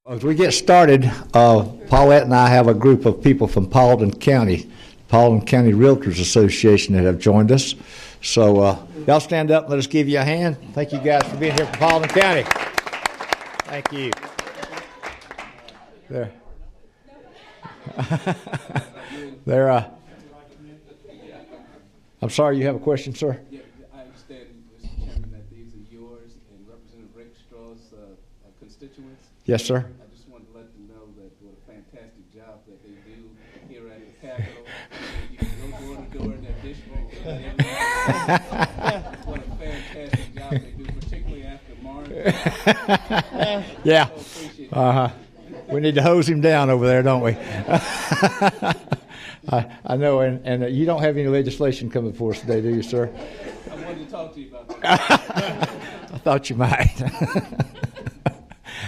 As we get started, Paulette and I have a group of people from Paulding County Realtors Association that have joined us. So y'all stand up and let us give you a hand. Thank you guys for being here from Paulding County. Thank you. There. I'm sorry, you have a question, sir? Yeah, I understand, Mr. Chairman, that these are yours and Representative Rick Straw's constituents. Yes, sir. I just wanted to let them know that what a fantastic job that they do here at the Capitol. You can go door to door in their district. What a fantastic job they do, particularly after March. Yeah. So We need to hose him down over there, don't we? I know, and you don't have any legislation coming for us today, do you, sir? I wanted to talk to you about that. I thought you might.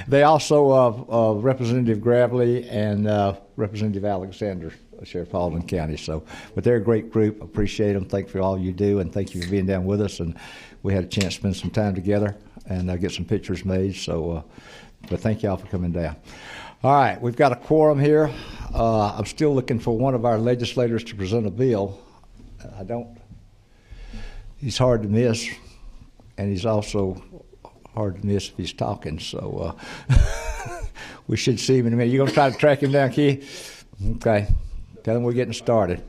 They also, Representative Gravely and Representative Alexander, Sheriff Paulding County. So, but they're a great group. Appreciate them. Thank you for all you do, and thank you for being down with us. And we had a chance to spend some time together and get some pictures made. So, but thank y'all for coming down. All right, we've got a quorum here. I'm still looking for one of our legislators to present a bill. He's hard to miss, and he's also hard to miss if he's talking. So we should see him in a minute. You going to try to track him down, Keith? Okay. Tell him we're getting started.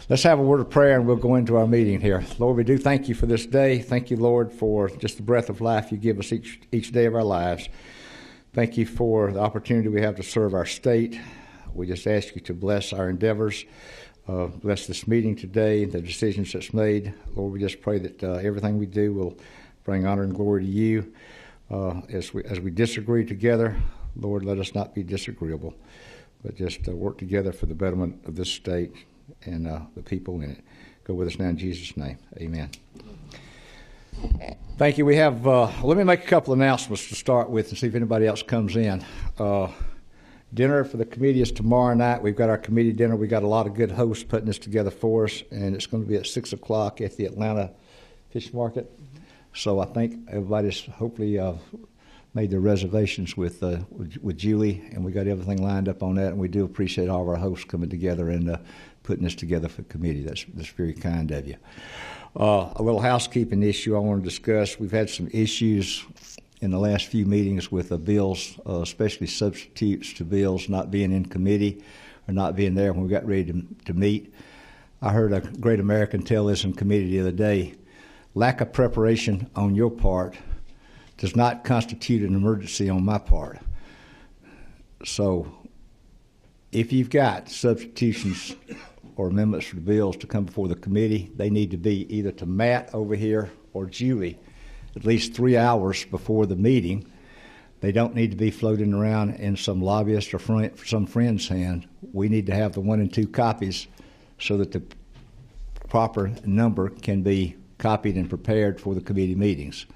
Let's have a word of prayer, and we'll go into our meeting here. Lord, we do thank you for this day. Thank you, Lord, for just the breath of life you give us each day of our lives. Thank you for the opportunity we have to serve our state. We just ask you to bless our endeavors, bless this meeting today, the decisions that's made. Lord, we just pray that everything we do will bring honor and glory to you. As we disagree together, Lord, let us not be disagreeable, but just work together for the betterment of this state and the people in it. Go with us now in Jesus' name. Amen. Thank you. We have, let me make a couple announcements to start with and see if anybody else comes in. Dinner for the committee is tomorrow night. We've got our committee dinner. We've got a lot of good hosts putting this together for us, and it's going to be at 6 o'clock at the Atlanta Fish Market. So I think everybody's hopefully made their reservations with Julie, and we got everything lined up on that, and we do appreciate all of our hosts coming together and putting this together for the committee. That's very kind of you. A little housekeeping issue I want to discuss. We've had some issues in the last few meetings with the bills, especially substitutes to bills not being in committee or not being there when we got ready to meet. I heard a great American tell this in committee the other day. Lack of preparation on your part does not constitute an emergency on my part. So if you've got substitutions or amendments for the bills to come before the committee, they need to be either to Matt over here or Julie at least 3 hours before the meeting. They don't need to be floating around in some lobbyist or some friend's hand. We need to have the 1 and 2 copies so that the proper number can be copied and prepared for the committee meetings.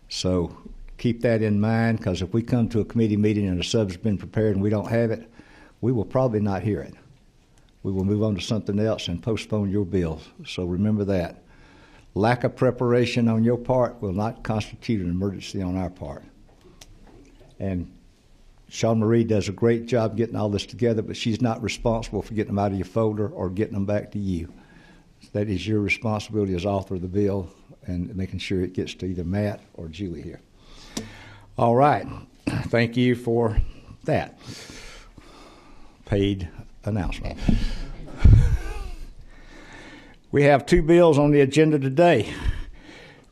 So keep that in mind, because if we come to a committee meeting and a sub's been prepared and we don't have it, we will probably not hear it. We will move on to something else and postpone your bills. So remember that. Lack of preparation on your part will not constitute an emergency on our part. And Sean Marie does a great job getting all this together, but she's not responsible for getting them out of your folder or getting them back to you. That is your responsibility as author of the bill and making sure it gets to either Matt or Julie here. All right. Thank you for that. Paid announcement. We have 2 bills on the agenda today.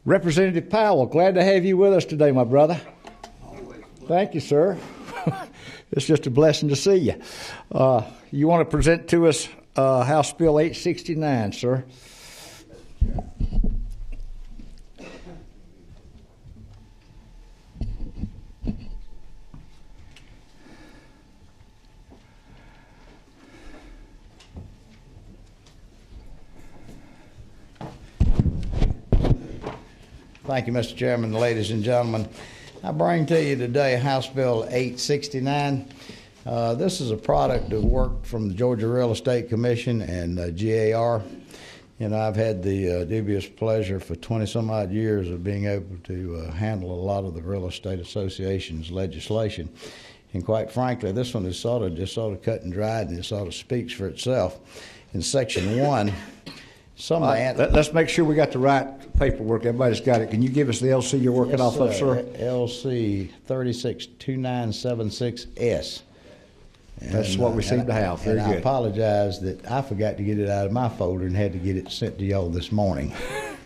Representative Powell, glad to have you with us today, my brother. Thank you, sir. It's just a blessing to see you. You want to present to us House Bill 869, sir? Thank you, Mr. Chairman, ladies and gentlemen. I bring to you today House Bill 869. This is a product of work from the Georgia Real Estate Commission and GAR. You know, I've had the dubious pleasure for 20-some-odd years of being able to handle a lot of the Real Estate Association's legislation. And quite frankly, this one is sort of cut and dried, and it sort of speaks for itself. In Section 1, let's make sure we got the right paperwork. Everybody's got it. Can you give us the LC you're working off of, sir? LC 362976S. That's what we seem to have. Very good. I apologize that I forgot to get it out of my folder and had to get it sent to y'all this morning.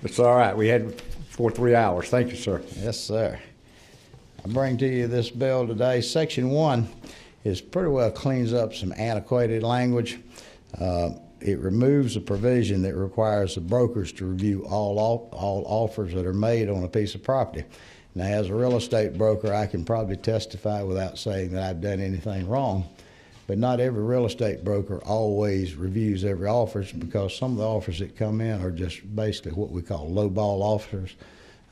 It's all right. We had for 3 hours. Thank you, sir. Yes, sir. I bring to you this bill today. Section 1 is pretty well cleans up some antiquated language. It removes a provision that requires the brokers to review all offers that are made on a piece of property. Now, as a real estate broker, I can probably testify without saying that I've done anything wrong. But not every real estate broker always reviews every offer, because some of the offers that come in are just basically what we call low-ball offers.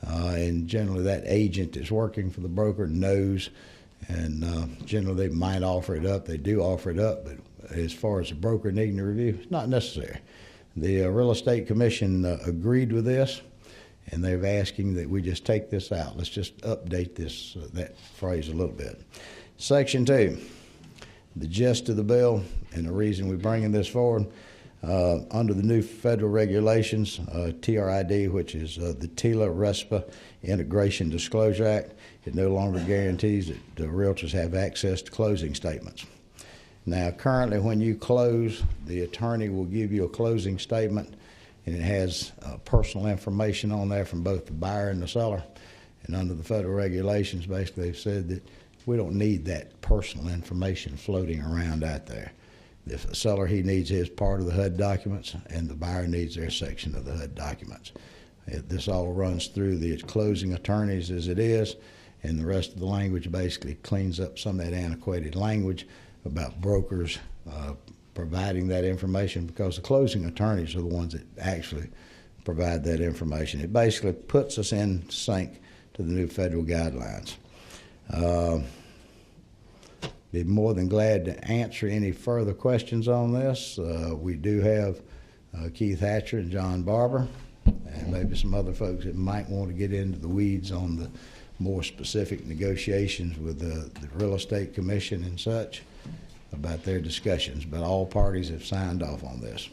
And generally that agent that's working for the broker knows, and generally they might offer it up. They do offer it up, but as far as the broker needing to review, it's not necessary. The Real Estate Commission agreed with this, and they're asking that we just take this out. Let's just update this that phrase a little bit. Section 2. The gist of the bill and the reason we're bringing this forward, under the new federal regulations, TRID, which is the TILA-RESPA Integration Disclosure Act, it no longer guarantees that the realtors have access to closing statements. Now, currently when you close, the attorney will give you a closing statement, and it has personal information on there from both the buyer and the seller. And under the federal regulations, basically they've said that we don't need that personal information floating around out there. The seller, he needs his part of the HUD documents, and the buyer needs their section of the HUD documents. This all runs through the closing attorneys as it is, and the rest of the language basically cleans up some of that antiquated language about brokers providing that information, because the closing attorneys are the ones that actually provide that information. It basically puts us in sync to the new federal guidelines. Be more than glad to answer any further questions on this. We do have Keith Hatcher and John Barber, and maybe some other folks that might want to get into the weeds on the more specific negotiations with the Real Estate Commission and such about their discussions, but all parties have signed off on this.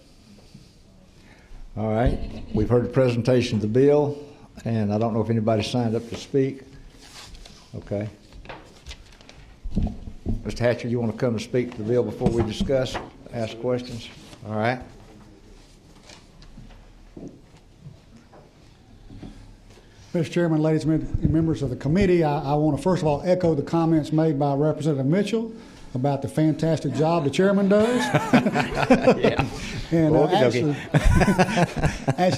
All right. We've heard the presentation of the bill, and I don't know if anybody signed up to speak. Okay. Mr. Hatcher, you want to come and speak to the bill before we discuss, ask questions? All right. Mr. Chairman, ladies and members of the committee, I want to first of all echo the comments made by Representative Mitchell about the fantastic job the chairman does. Yeah. And actually,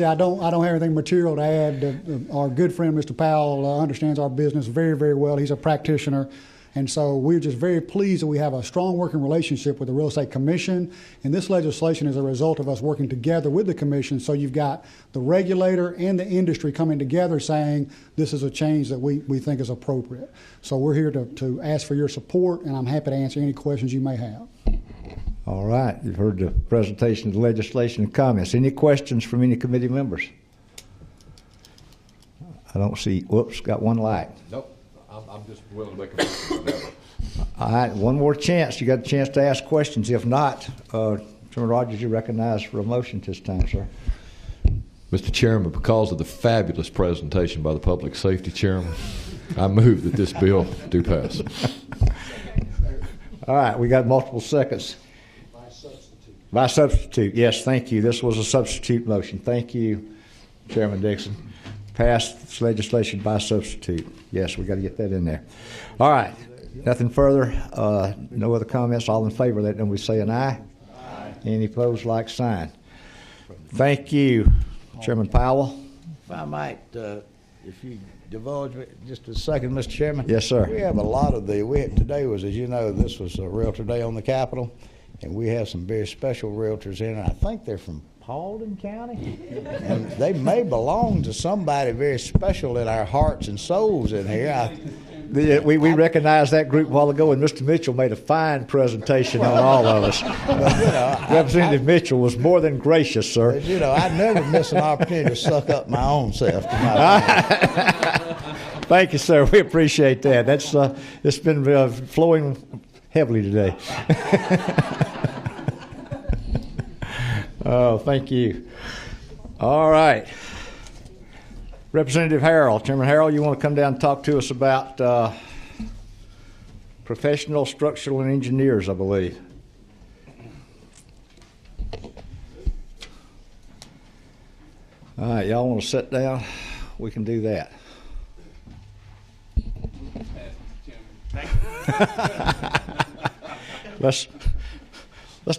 I don't have anything material to add. Our good friend, Mr. Powell, understands our business very, very well. He's a practitioner. And so we're just very pleased that we have a strong working relationship with the Real Estate Commission. And this legislation is a result of us working together with the Commission. So you've got the regulator and the industry coming together saying this is a change that we think is appropriate. So we're here to ask for your support, and I'm happy to answer any questions you may have. All right. You've heard the presentation of the legislation and comments. Any questions from any committee members? I don't see. Whoops, got one light. Nope. I'm just willing to make a motion. All right, one more chance. You got a chance to ask questions. If not, Chairman Rogers, you're recognized for a motion this time, sir. Mr. Chairman, because of the fabulous presentation by the Public Safety Chairman, I move that this bill do pass. All right, we got multiple seconds. By substitute. By substitute, yes, thank you. This was a substitute motion. Thank you, Chairman Dixon. Passed this legislation by substitute. Yes, we got to get that in there. All right, nothing further. No other comments. All in favor, let them we say an aye. Aye. Any opposed, like sign. Thank you, Chairman Powell. If I might, if you divulge me just a second, Mr. Chairman. Yes, sir. We have a lot of today was, as you know, this was a Realtor Day on the Capitol, and we have some very special realtors in, and I think they're from Paulding County, and they may belong to somebody very special in our hearts and souls in here. We recognized that group a while ago, and Mr. Mitchell made a fine presentation on all of us. Representative Mitchell was more than gracious, sir. But, I never miss an opportunity to suck up my own self. Thank you, sir. We appreciate that. That's it's been flowing heavily today. Oh, thank you. All right. Representative Harrell, Chairman Harrell, you want to come down and talk to us about professional structural engineers, I believe. All right, y'all want to sit down? We can do that. Let's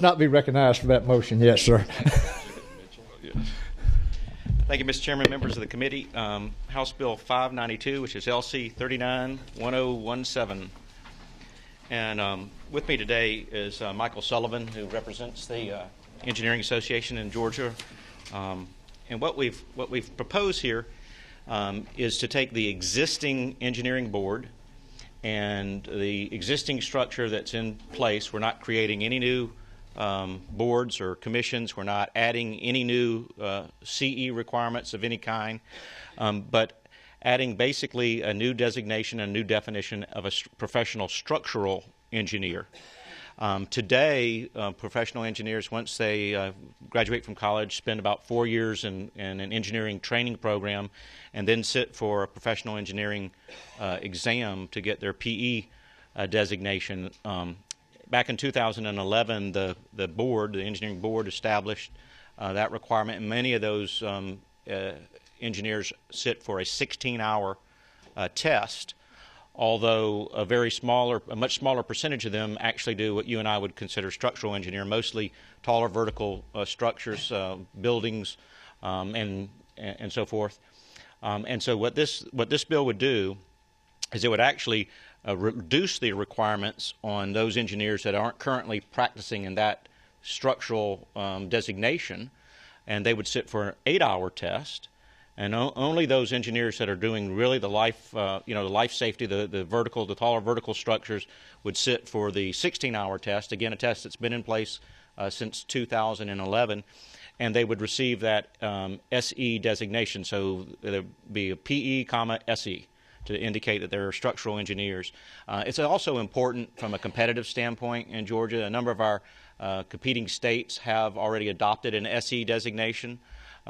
not be recognized for that motion yet, sir. Thank you, Mr. Chairman, members of the committee. House Bill 592, which is LC 391017. And with me today is Michael Sullivan, who represents the Engineering Association in Georgia. And what we've proposed here is to take the existing engineering board and the existing structure that's in place. We're not creating any new boards or commissions. We're not adding any new CE requirements of any kind, but adding basically a new designation, a new definition of a professional structural engineer. Today, professional engineers, once they graduate from college, spend about 4 years in an engineering training program and then sit for a professional engineering exam to get their PE designation. Back in 2011, the engineering board established that requirement, and many of those engineers sit for a 16-hour test, although a much smaller percentage of them actually do what you and I would consider structural engineer, mostly taller vertical structures, buildings, and so forth. And so what this bill would do is it would actually reduce the requirements on those engineers that aren't currently practicing in that structural designation, and they would sit for an 8-hour test. And only those engineers that are doing really the life, the life safety, the taller vertical structures would sit for the 16-hour test. Again, a test that's been in place since 2011, and they would receive that SE designation. So there'd be a PE, SE to indicate that they're structural engineers. It's also important from a competitive standpoint in Georgia. A number of our competing states have already adopted an SE designation.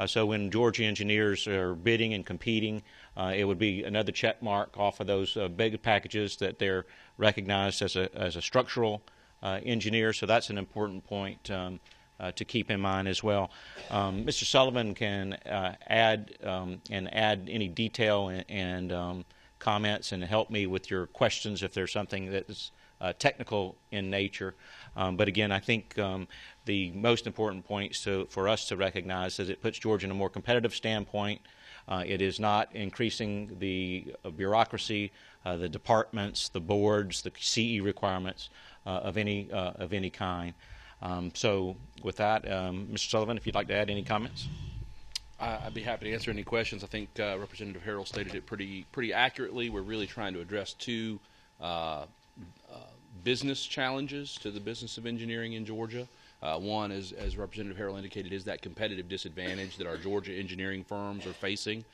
So when Georgia engineers are bidding and competing, it would be another check mark off of those big packages that they're recognized as a structural engineer. So that's an important point to keep in mind as well. Mr. Sullivan can add any detail and comments and help me with your questions if there's something that is technical in nature. But again, I think the most important points for us to recognize is it puts Georgia in a more competitive standpoint. It is not increasing the bureaucracy, the departments, the boards, the CE requirements of any kind. So with that, Mr. Sullivan, if you'd like to add any comments. I'd be happy to answer any questions. I think Representative Harrell stated it pretty accurately. We're really trying to address two business challenges to the business of engineering in Georgia. One, as Representative Harrell indicated, is that competitive disadvantage that our Georgia engineering firms are facing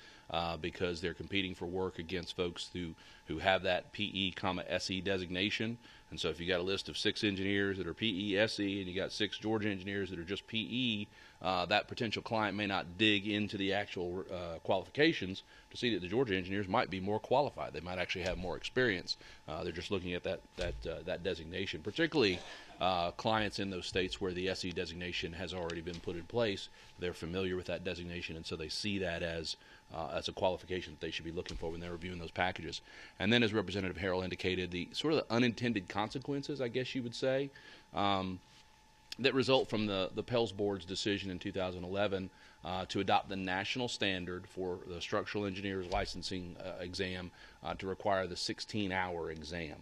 because they're competing for work against folks who have that PE, SE designation. And so if you got a list of 6 engineers that are PE, SE, and you got 6 Georgia engineers that are just PE, that potential client may not dig into the actual qualifications to see that the Georgia engineers might be more qualified. They might actually have more experience. They're just looking at that designation, particularly clients in those states where the SE designation has already been put in place. They're familiar with that designation, and so they see that as a qualification that they should be looking for when they're reviewing those packages. And then, as Representative Harrell indicated, the sort of the unintended consequences, I guess you would say, that result from the Pels Board's decision in 2011 to adopt the national standard for the structural engineer's licensing exam to require the 16-hour exam.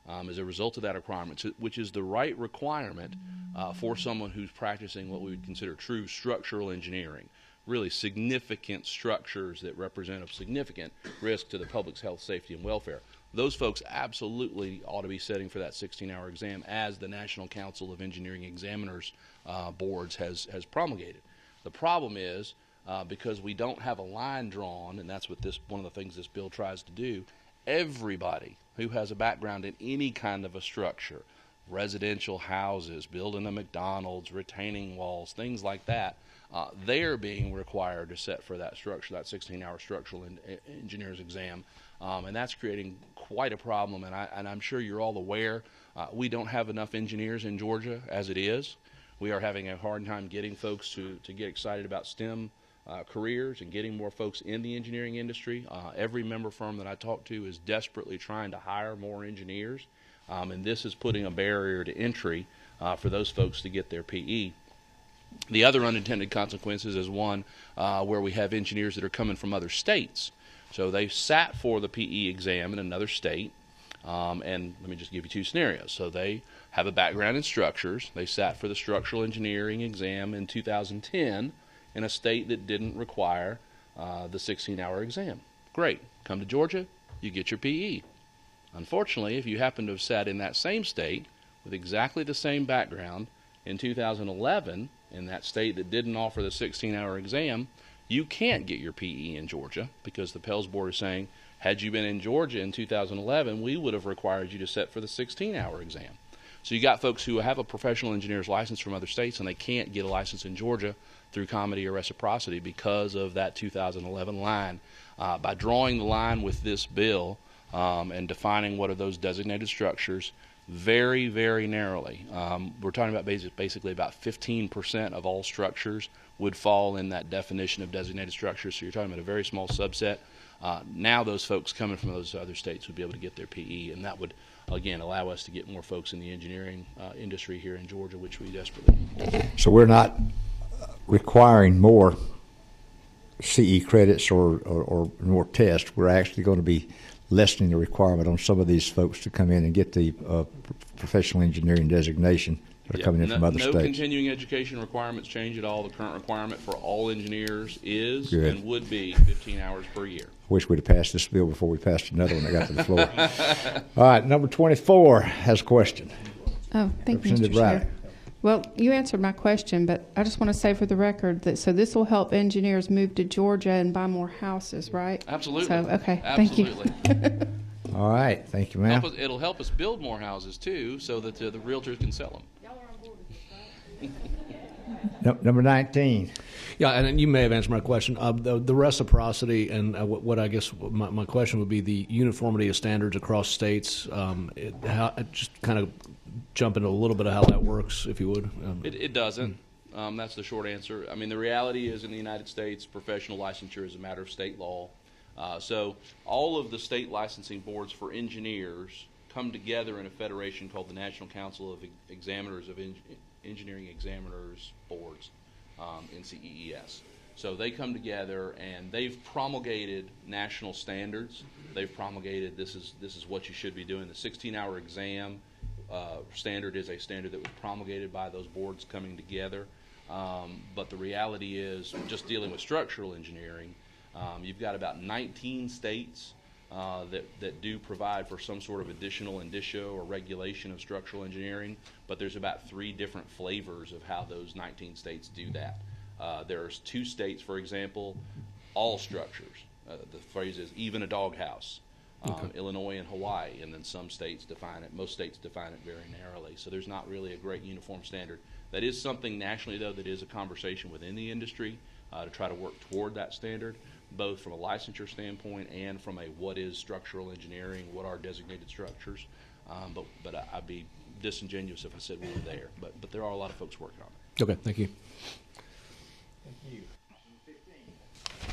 As a result of that requirement, which is the right requirement for someone who's practicing what we would consider true structural engineering, really significant structures that represent a significant risk to the public's health, safety, and welfare. those folks absolutely ought to be sitting for that 16-hour exam, as the National Council of Engineering Examiners boards has promulgated. The problem is, because we don't have a line drawn, and that's what one of the things this bill tries to do, everybody who has a background in any kind of a structure, residential houses, building a McDonald's, retaining walls, things like that, they're being required to sit for that 16-hour structural engineer's exam, and that's creating quite a problem. And I'm sure you're all aware, we don't have enough engineers in Georgia as it is. We are having a hard time getting folks to get excited about STEM careers and getting more folks in the engineering industry. Every member firm that I talk to is desperately trying to hire more engineers, and this is putting a barrier to entry for those folks to get their PE. The other unintended consequences is one where we have engineers that are coming from other states. So they sat for the PE exam in another state, and let me just give you two scenarios. So they have a background in structures. They sat for the structural engineering exam in 2010 in a state that didn't require the 16-hour exam. Great. Come to Georgia, you get your PE. Unfortunately, if you happen to have sat in that same state with exactly the same background in 2011 in that state that didn't offer the 16-hour exam, you can't get your PE in Georgia, because the Pels Board is saying, had you been in Georgia in 2011, we would have required you to sit for the 16-hour exam. So you got folks who have a professional engineer's license from other states, and they can't get a license in Georgia through comity or reciprocity because of that 2011 line. By drawing the line with this bill and defining what are those designated structures very, very narrowly, we're talking about basically about 15% of all structures would fall in that definition of designated structures. So you're talking about a very small subset. Now those folks coming from those other states would be able to get their PE, and that would, again, allow us to get more folks in the engineering industry here in Georgia, which we desperately need. So we're not requiring more CE credits or more tests. We're actually going to be lessening the requirement on some of these folks to come in and get the professional engineering designation that are coming in from other states. No continuing education requirements change at all. The current requirement for all engineers is Good. And would be 15 hours per year. Wish we'd have passed this bill before we passed another one that got to the floor. All right, number 24 has a question. Oh, thank you, Mr. Chair. Well, you answered my question, but I just want to say for the record that this will help engineers move to Georgia and buy more houses, right? Absolutely. So, okay, Absolutely. thank you. All right, thank you, ma'am. It'll help us build more houses, too, so that the realtors can sell them. Number 19. Yeah, and you may have answered my question. The reciprocity and what I guess my question would be the uniformity of standards across states. Just kind of jump into a little bit of how that works, if you would. It doesn't. That's the short answer. I mean, the reality is in the United States, professional licensure is a matter of state law. So all of the state licensing boards for engineers come together in a federation called the National Council of Examiners of Engineering Examiners Boards, NCEES. So they come together and they've promulgated national standards. They've promulgated this is what you should be doing. The 16-hour exam standard is a standard that was promulgated by those boards coming together. But the reality is, just dealing with structural engineering, you've got about 19 states that do provide for some sort of additional indicia or regulation of structural engineering, but there's about 3 different flavors of how those 19 states do that. There's 2 states, for example, all structures. The phrase is even a doghouse. Illinois and Hawaii, and then some states define it. Most states define it very narrowly. So there's not really a great uniform standard. That is something nationally, though, that is a conversation within the industry to try to work toward that standard, both from a licensure standpoint and from a what is structural engineering, what are designated structures. But I'd be disingenuous if I said we were there. But there are a lot of folks working on it. Okay, thank you. Thank you.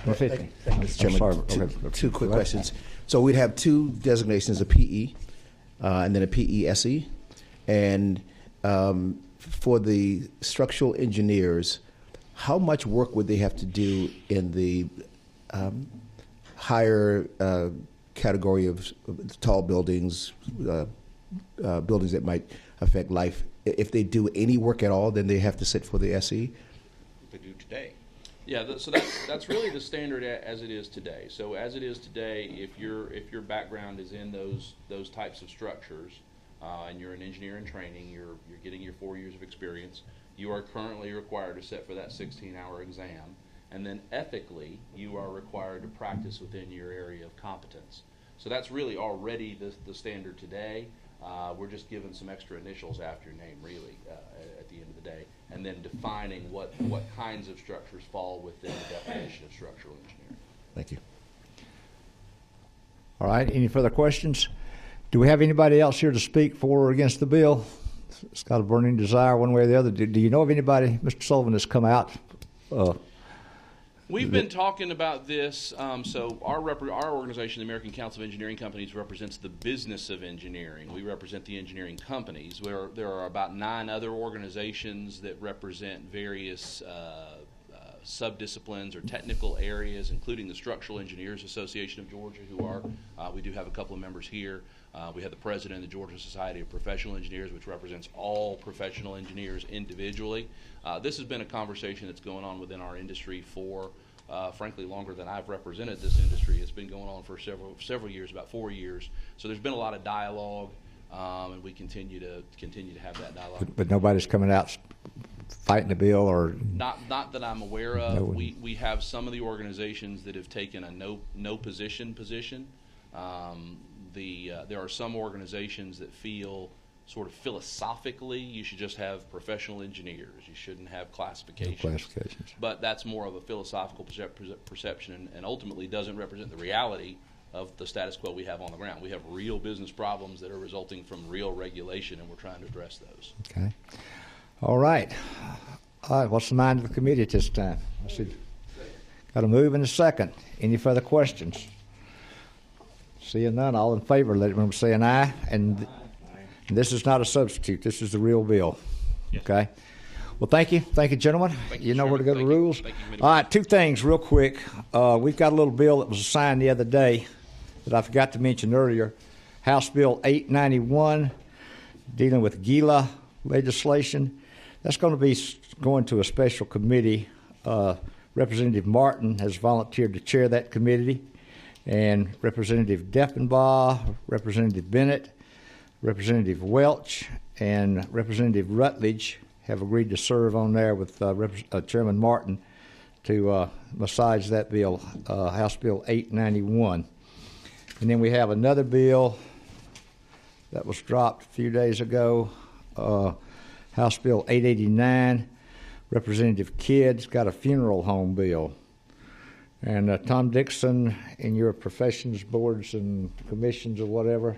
15. Thank you, Mr. Chairman. Two quick questions. So we'd have 2 designations, a PE and then a PE-SE. And for the structural engineers, how much work would they have to do in the higher category of tall buildings, buildings that might affect life? If they do any work at all, then they have to sit for the SE? They do today. Yeah, so that's really the standard as it is today. So as it is today, if your background is in those types of structures, and you're an engineer in training, you're getting your 4 years of experience, you are currently required to sit for that 16-hour exam, and then ethically you are required to practice within your area of competence. So that's really already the standard today. We're just giving some extra initials after your name, really, at the end of the day, and then defining what kinds of structures fall within the definition of structural engineering. Thank you. All right, any further questions? Do we have anybody else here to speak for or against the bill? It's got a burning desire one way or the other. Do you know of anybody, Mr. Sullivan, that's come out? We've been talking about this. So our organization, the American Council of Engineering Companies, represents the business of engineering. We represent the engineering companies. There are about 9 other organizations that represent various subdisciplines or technical areas, including the Structural Engineers Association of Georgia, who are, we do have a couple of members here. We have the president of the Georgia Society of Professional Engineers, which represents all professional engineers individually. This has been a conversation that's going on within our industry for, frankly, longer than I've represented this industry. It's been going on for several years, about 4 years. So there's been a lot of dialogue, and we continue to have that dialogue. But nobody's coming out fighting the bill, or not that I'm aware of. No. We have some of the organizations that have taken a no position. There are some organizations that feel sort of philosophically you should just have professional engineers. You shouldn't have classifications. No classifications. But that's more of a philosophical perception and ultimately doesn't represent the reality of the status quo we have on the ground. We have real business problems that are resulting from real regulation, and we're trying to address those. Okay. All right. All right, what's the mind of the committee at this time? I see. Got a move and a second. Any further questions? Seeing none, all in favor, let them say an aye. And this is not a substitute. This is the real bill. Yes. Okay. Well, thank you. Thank you, gentlemen. You know where to go to rules. All right, 2 things real quick. We've got a little bill that was assigned the other day that I forgot to mention earlier. House Bill 891, dealing with GILA legislation. That's going to be going to a special committee. Representative Martin has volunteered to chair that committee, and Representative Deffenbaugh, Representative Bennett, Representative Welch, and Representative Rutledge have agreed to serve on there with Chairman Martin to massage that bill, House Bill 891. And then we have another bill that was dropped a few days ago, House Bill 889. Representative Kidd's got a funeral home bill. And Tom Dixon, in your professions, boards, and commissions or whatever,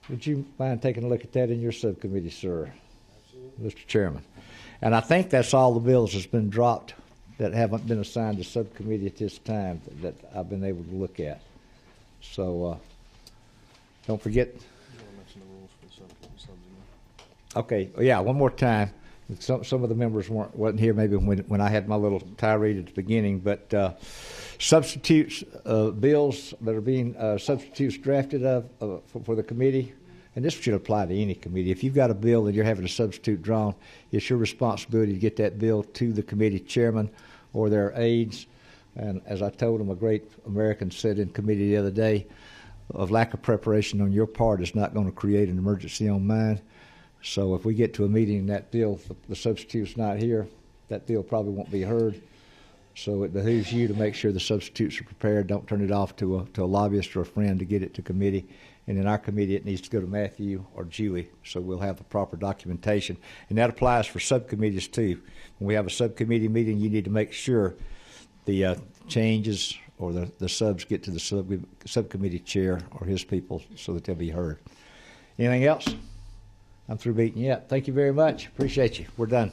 would you mind taking a look at that in your subcommittee, sir? Absolutely. Mr. Chairman. And I think that's all the bills that's been dropped that haven't been assigned to subcommittee at this time that I've been able to look at. So don't forget. Okay, yeah, one more time. Some of the members wasn't here maybe when I had my little tirade at the beginning, but substitutes, bills that are being substitutes drafted for the committee, and this should apply to any committee. If you've got a bill that you're having a substitute drawn, it's your responsibility to get that bill to the committee chairman or their aides. And as I told them, a great American said in committee the other day, of lack of preparation on your part is not going to create an emergency on mine. So if we get to a meeting and that bill, the substitute's not here, that bill probably won't be heard. So it behooves you to make sure the substitutes are prepared. Don't turn it off to a lobbyist or a friend to get it to committee. And in our committee, it needs to go to Matthew or Julie, so we'll have the proper documentation. And that applies for subcommittees too. When we have a subcommittee meeting, you need to make sure the changes or the subs get to the subcommittee chair or his people so that they'll be heard. Anything else? I'm through beating you up. Thank you very much. Appreciate you. We're done.